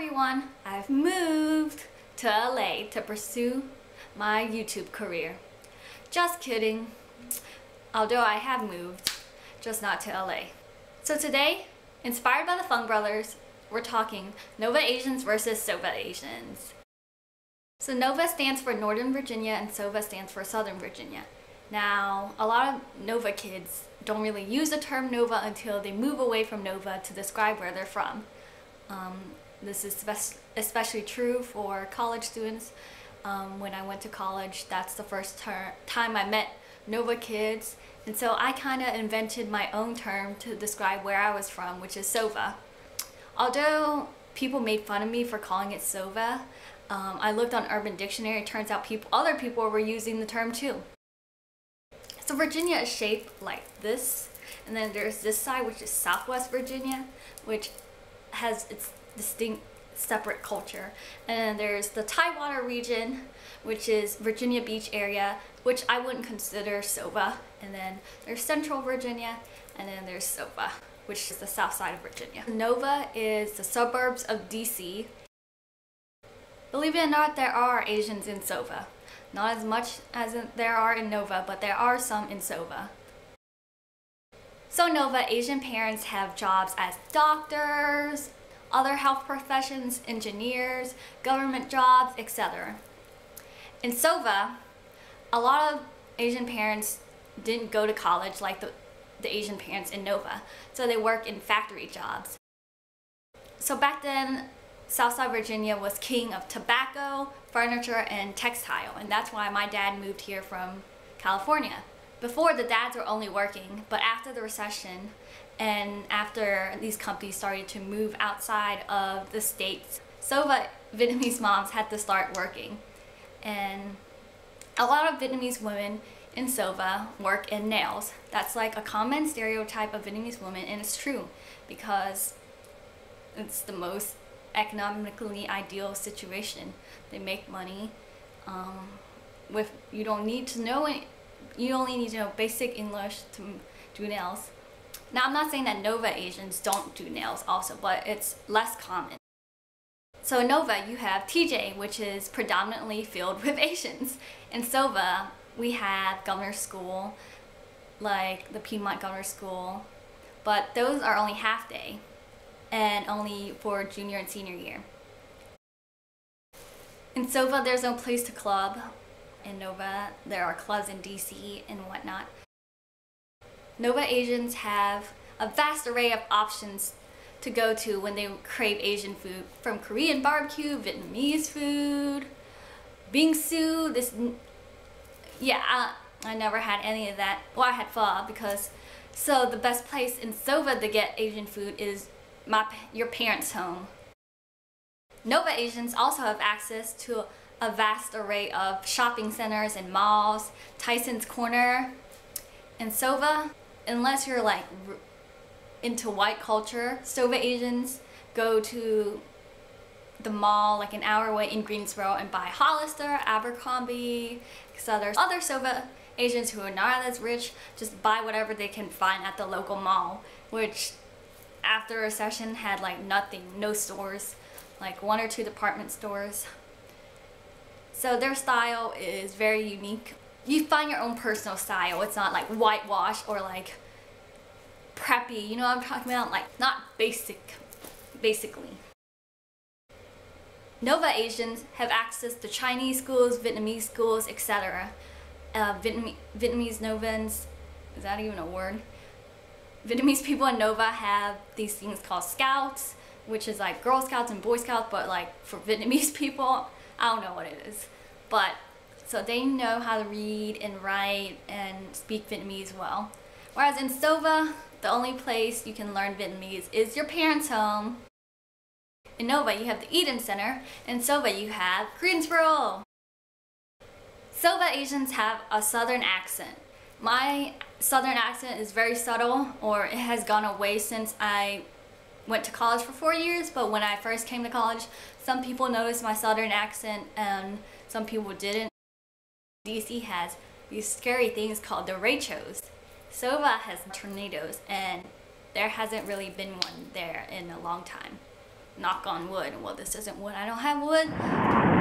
everyone, I've moved to LA to pursue my YouTube career. Just kidding, although I have moved, just not to LA. So today, inspired by the Fung Brothers, we're talking NOVA Asians versus SOVA Asians. So NOVA stands for Northern Virginia and SOVA stands for Southern Virginia. Now, a lot of NOVA kids don't really use the term NOVA until they move away from NOVA to describe where they're from. This is especially true for college students. When I went to college, that's the first time I met NOVA kids, and so I kind of invented my own term to describe where I was from, which is SOVA. Although people made fun of me for calling it SOVA, I looked on Urban Dictionary. It turns out other people were using the term too. So Virginia is shaped like this, and then there's this side, which is Southwest Virginia, which has its distinct separate culture. And then there's the Tidewater region, which is Virginia Beach area, which I wouldn't consider SOVA. And then there's Central Virginia, and then there's SOVA, which is the south side of Virginia. NOVA is the suburbs of DC. Believe it or not, there are Asians in SOVA. Not as much as there are in NOVA, but there are some in SOVA. So NOVA, Asian parents have jobs as doctors, other health professions, engineers, government jobs, etc. In SOVA, a lot of Asian parents didn't go to college like the Asian parents in NOVA, so they work in factory jobs. So back then, Southside Virginia was king of tobacco, furniture, and textile, and that's why my dad moved here from California. Before, the dads were only working, but after the recession and after these companies started to move outside of the states, SOVA Vietnamese moms had to start working. And a lot of Vietnamese women in SOVA work in nails. That's like a common stereotype of Vietnamese women, and it's true because it's the most economically ideal situation. They make money. You don't need to know it. You only need to know basic English to do nails. Now, I'm not saying that NOVA Asians don't do nails also, but it's less common. So in NOVA, you have TJ, which is predominantly filled with Asians. In SOVA, we have Governor's School, like the Piedmont Governor's School, but those are only half day and only for junior and senior year. In SOVA, there's no place to club. In NOVA, there are clubs in DC and whatnot. NOVA Asians have a vast array of options to go to when they crave Asian food, from Korean barbecue, Vietnamese food, bingsu. I never had any of that. Well, I had pho so the best place in SOVA to get Asian food is your parents' home. NOVA Asians also have access to a vast array of shopping centers and malls, Tyson's Corner. In SOVA, unless you're like into white culture, SOVA Asians go to the mall like an hour away in Greensboro and buy Hollister, Abercrombie, etc. Other SOVA Asians who are not as rich just buy whatever they can find at the local mall, which after a recession had like nothing, no stores, like 1 or 2 department stores. So their style is very unique. You find your own personal style. It's not like whitewash or like preppy. You know what I'm talking about? Like not basically. NOVA Asians have access to Chinese schools, Vietnamese schools, etc. Vietnamese Novans, is that even a word? Vietnamese people in NOVA have these things called Scouts, which is like Girl Scouts and Boy Scouts, but like for Vietnamese people, I don't know what it is. But so they know how to read and write and speak Vietnamese well. Whereas in SOVA, the only place you can learn Vietnamese is your parents' home. In NOVA, you have the Eden Center. In SOVA, you have Greensboro. SOVA Asians have a southern accent. My southern accent is very subtle, or it has gone away since I went to college for 4 years, but when I first came to college, some people noticed my southern accent and some people didn't. DC has these scary things called derechos. SOVA has tornadoes, and there hasn't really been one there in a long time. Knock on wood. Well, this isn't wood. I don't have wood.